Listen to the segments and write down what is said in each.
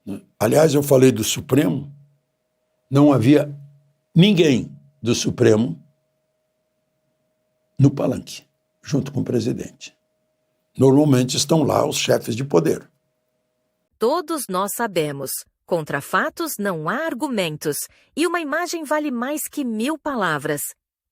né? Aliás, eu falei do Supremo, não havia ninguém do Supremo no palanque, junto com o presidente. Normalmente estão lá os chefes de poder. Todos nós sabemos, contra fatos não há argumentos, e uma imagem vale mais que 1000 palavras.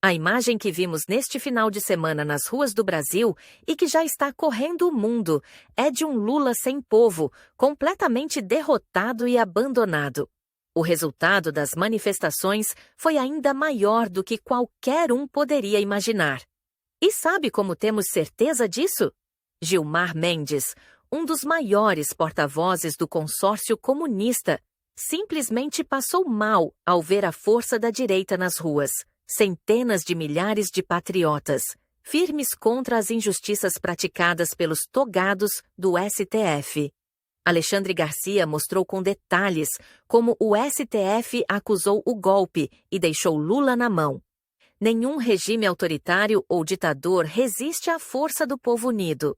A imagem que vimos neste final de semana nas ruas do Brasil e que já está correndo o mundo é de um Lula sem povo, completamente derrotado e abandonado. O resultado das manifestações foi ainda maior do que qualquer um poderia imaginar. E sabe como temos certeza disso? Gilmar Mendes, um dos maiores porta-vozes do consórcio comunista, simplesmente passou mal ao ver a força da direita nas ruas. Centenas de milhares de patriotas, firmes contra as injustiças praticadas pelos togados do STF. Alexandre Garcia mostrou com detalhes como o STF acusou o golpe e deixou Lula na mão. Nenhum regime autoritário ou ditador resiste à força do povo unido.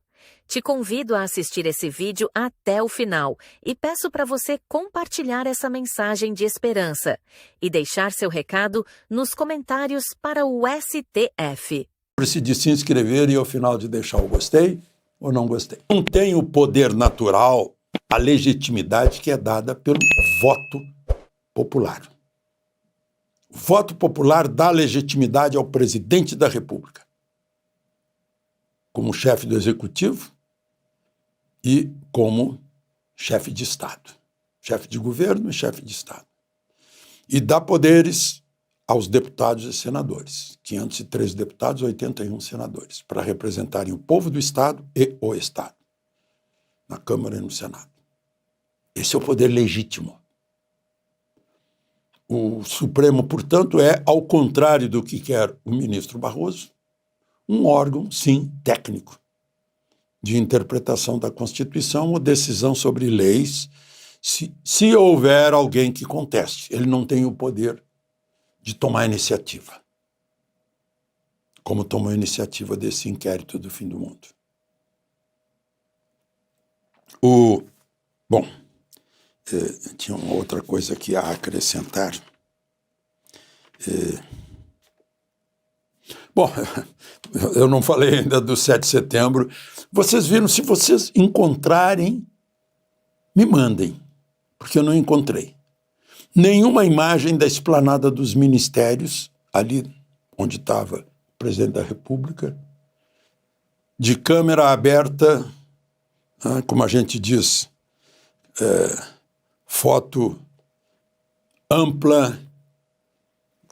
Te convido a assistir esse vídeo até o final e peço para você compartilhar essa mensagem de esperança e deixar seu recado nos comentários para o STF. De se inscrever e ao final de deixar o gostei ou não gostei. Não tem o poder natural, a legitimidade que é dada pelo voto popular. O voto popular dá legitimidade ao presidente da República, como chefe do Executivo e como chefe de Estado. Chefe de governo e chefe de Estado. E dá poderes aos deputados e senadores. 513 deputados, 81 senadores, para representarem o povo do Estado e o Estado, na Câmara e no Senado. Esse é o poder legítimo. O Supremo, portanto, é, ao contrário do que quer o ministro Barroso, um órgão, sim, técnico, de interpretação da Constituição ou decisão sobre leis, se houver alguém que conteste. Ele não tem o poder de tomar iniciativa, como tomou a iniciativa desse inquérito do fim do mundo. Tinha uma outra coisa aqui a acrescentar. Eu não falei ainda do 7 de setembro. Vocês viram, se vocês encontrarem, me mandem, porque eu não encontrei. Nenhuma imagem da esplanada dos ministérios, ali onde estava o presidente da República, de câmera aberta, como a gente diz, foto ampla,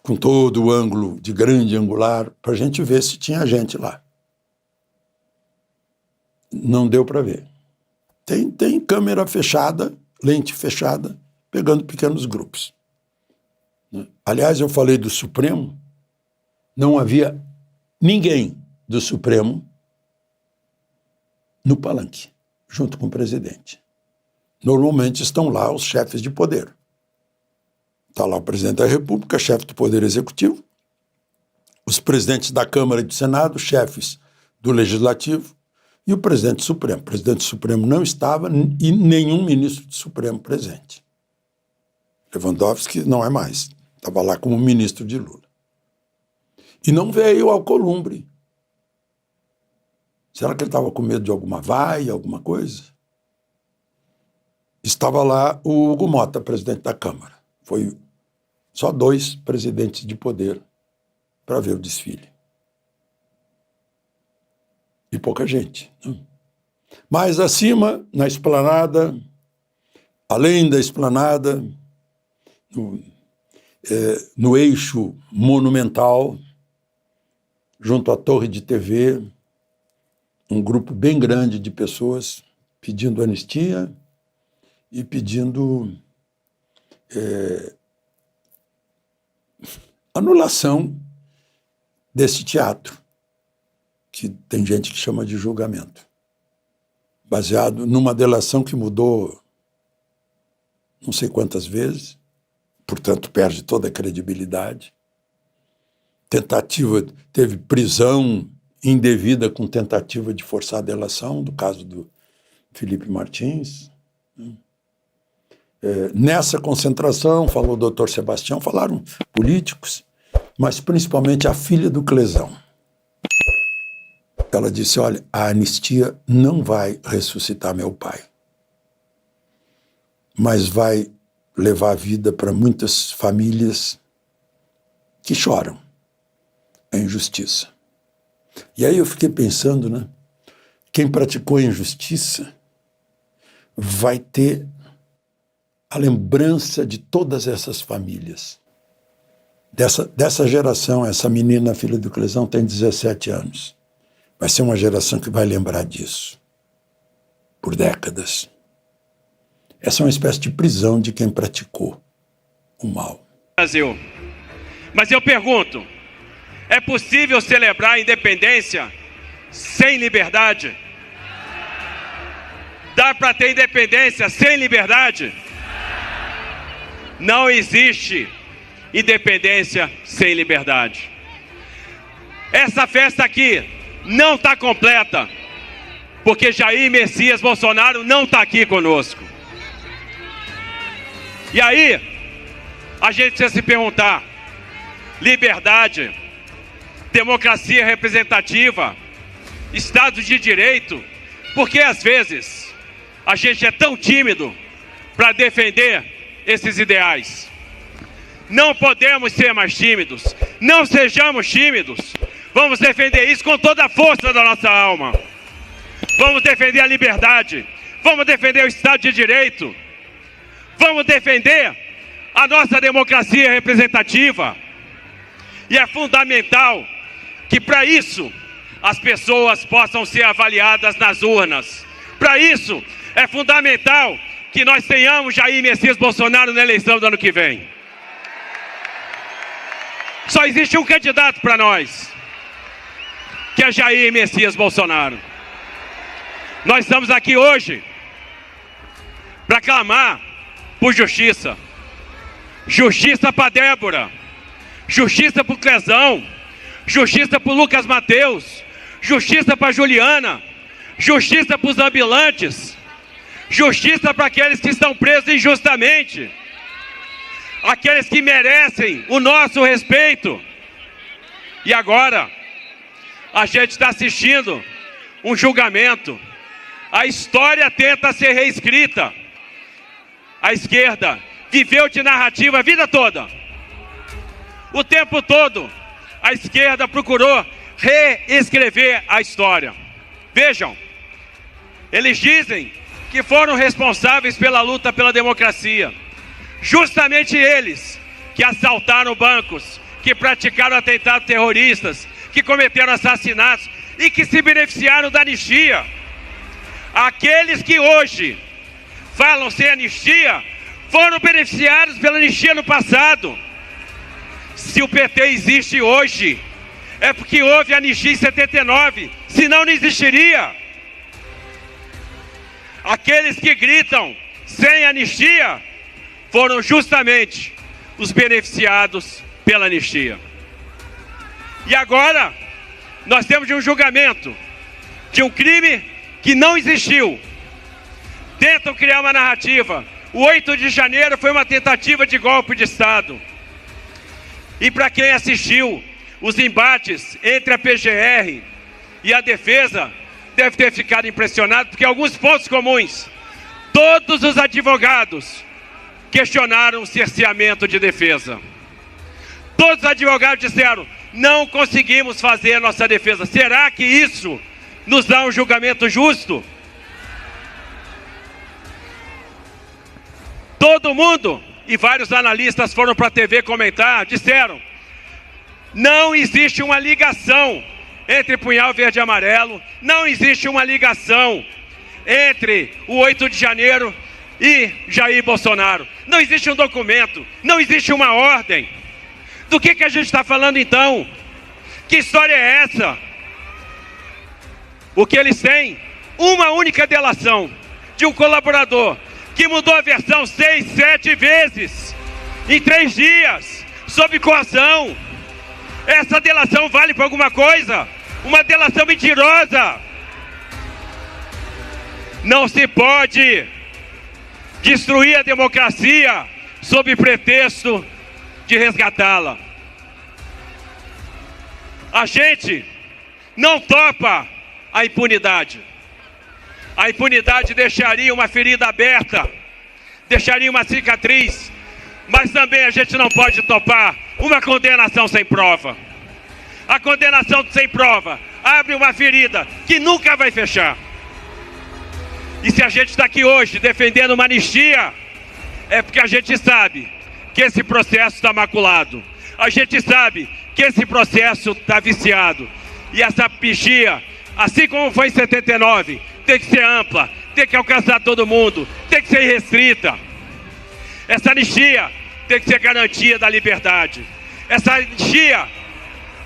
com todo o ângulo de grande angular, para a gente ver se tinha gente lá. Não deu para ver. Tem câmera fechada, lente fechada, pegando pequenos grupos. Aliás, eu falei do Supremo, não havia ninguém do Supremo no palanque, junto com o presidente. Normalmente estão lá os chefes de poder. Está lá o presidente da República, chefe do Poder Executivo, os presidentes da Câmara e do Senado, chefes do Legislativo, e o presidente Supremo. O presidente Supremo não estava e nenhum ministro do Supremo presente. Lewandowski não é mais, estava lá como ministro de Lula. E não veio Alcolumbre. Será que ele estava com medo de alguma vaia, alguma coisa? Estava lá o Hugo Mota, presidente da Câmara. Foi só 2 presidentes de poder para ver o desfile. E pouca gente. Mais acima, na esplanada, além da esplanada, no eixo monumental, junto à torre de TV, um grupo bem grande de pessoas pedindo anistia e pedindo anulação desse teatro, que tem gente que chama de julgamento, baseado numa delação que mudou não sei quantas vezes, portanto perde toda a credibilidade. Teve prisão indevida com tentativa de forçar a delação, do caso do Felipe Martins. Nessa concentração, falou o doutor Sebastião, falaram políticos, mas principalmente a filha do Clesão. Ela disse, olha, a anistia não vai ressuscitar meu pai, mas vai levar a vida para muitas famílias que choram a injustiça. E aí eu fiquei pensando, né? Quem praticou a injustiça vai ter a lembrança de todas essas famílias. Dessa geração, essa menina, filha do Clesão, tem 17 anos. Vai ser uma geração que vai lembrar disso por décadas. Essa é uma espécie de prisão de quem praticou o mal. Brasil. Mas eu pergunto, é possível celebrar a independência sem liberdade? Dá para ter independência sem liberdade? Não existe independência sem liberdade. Essa festa aqui não está completa, porque Jair Messias Bolsonaro não está aqui conosco. E aí, a gente precisa se perguntar, liberdade, democracia representativa, Estado de Direito, porque às vezes a gente é tão tímido para defender esses ideais. Não podemos ser mais tímidos, não sejamos tímidos, vamos defender isso com toda a força da nossa alma. Vamos defender a liberdade, vamos defender o Estado de Direito, vamos defender a nossa democracia representativa. E é fundamental que para isso as pessoas possam ser avaliadas nas urnas. Para isso é fundamental que nós tenhamos Jair Messias Bolsonaro na eleição do ano que vem. Só existe um candidato para nós, que é Jair Messias Bolsonaro. Nós estamos aqui hoje para clamar por justiça. Justiça para Débora, justiça para o Clesão, justiça para o Lucas Mateus, justiça para a Juliana, justiça para os ambulantes, justiça para aqueles que estão presos injustamente, aqueles que merecem o nosso respeito. E agora, a gente está assistindo um julgamento. A história tenta ser reescrita. A esquerda viveu de narrativa a vida toda. O tempo todo, a esquerda procurou reescrever a história. Vejam, eles dizem que foram responsáveis pela luta pela democracia. Justamente eles que assaltaram bancos, que praticaram atentados terroristas, que cometeram assassinatos e que se beneficiaram da anistia. Aqueles que hoje falam sem anistia foram beneficiados pela anistia no passado. Se o PT existe hoje, é porque houve anistia em 79, senão não existiria. Aqueles que gritam sem anistia foram justamente os beneficiados pela anistia. E agora, nós temos um julgamento de um crime que não existiu. Tentam criar uma narrativa. O 8 de janeiro foi uma tentativa de golpe de Estado. E para quem assistiu os embates entre a PGR e a defesa, deve ter ficado impressionado, porque alguns pontos comuns. Todos os advogados questionaram o cerceamento de defesa. Todos os advogados disseram, não conseguimos fazer a nossa defesa. Será que isso nos dá um julgamento justo? Todo mundo, e vários analistas foram para a TV comentar, disseram, não existe uma ligação entre Punhal Verde e Amarelo, não existe uma ligação entre o 8 de janeiro e Jair Bolsonaro. Não existe um documento, não existe uma ordem. Do que a gente está falando então? Que história é essa? O que eles têm? Uma única delação de um colaborador que mudou a versão 6, 7 vezes em 3 dias, sob coação. Essa delação vale para alguma coisa? Uma delação mentirosa. Não se pode destruir a democracia sob pretexto de resgatá-la. A gente não topa a impunidade. A impunidade deixaria uma ferida aberta, deixaria uma cicatriz, mas também a gente não pode topar uma condenação sem prova. A condenação sem prova abre uma ferida que nunca vai fechar. E se a gente está aqui hoje defendendo uma anistia, é porque a gente sabe que esse processo está maculado. A gente sabe que esse processo está viciado. E essa anistia, assim como foi em 79, tem que ser ampla, tem que alcançar todo mundo, tem que ser irrestrita. Essa anistia tem que ser garantia da liberdade. Essa anistia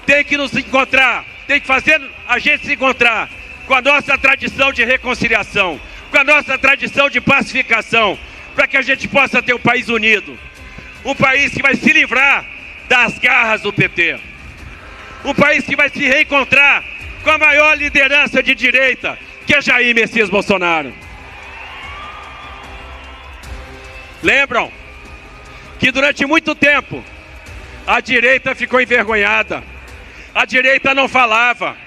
tem que nos encontrar, tem que fazer a gente se encontrar com a nossa tradição de reconciliação, com a nossa tradição de pacificação, para que a gente possa ter um país unido. Um país que vai se livrar das garras do PT. Um país que vai se reencontrar com a maior liderança de direita, que é Jair Messias Bolsonaro. Lembram que durante muito tempo a direita ficou envergonhada, a direita não falava,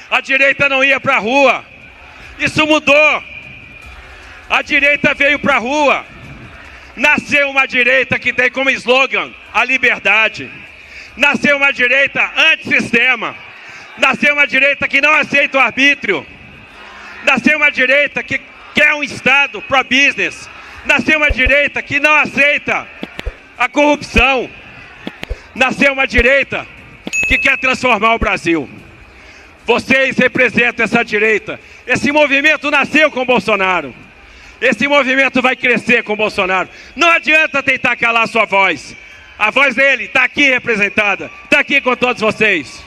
a direita não ia para a rua. Isso mudou. A direita veio para a rua. Nasceu uma direita que tem como slogan a liberdade. Nasceu uma direita antissistema. Nasceu uma direita que não aceita o arbítrio. Nasceu uma direita que quer um Estado pro-business. Nasceu uma direita que não aceita a corrupção. Nasceu uma direita que quer transformar o Brasil. Vocês representam essa direita. Esse movimento nasceu com Bolsonaro. Esse movimento vai crescer com Bolsonaro. Não adianta tentar calar sua voz. A voz dele está aqui representada. Está aqui com todos vocês.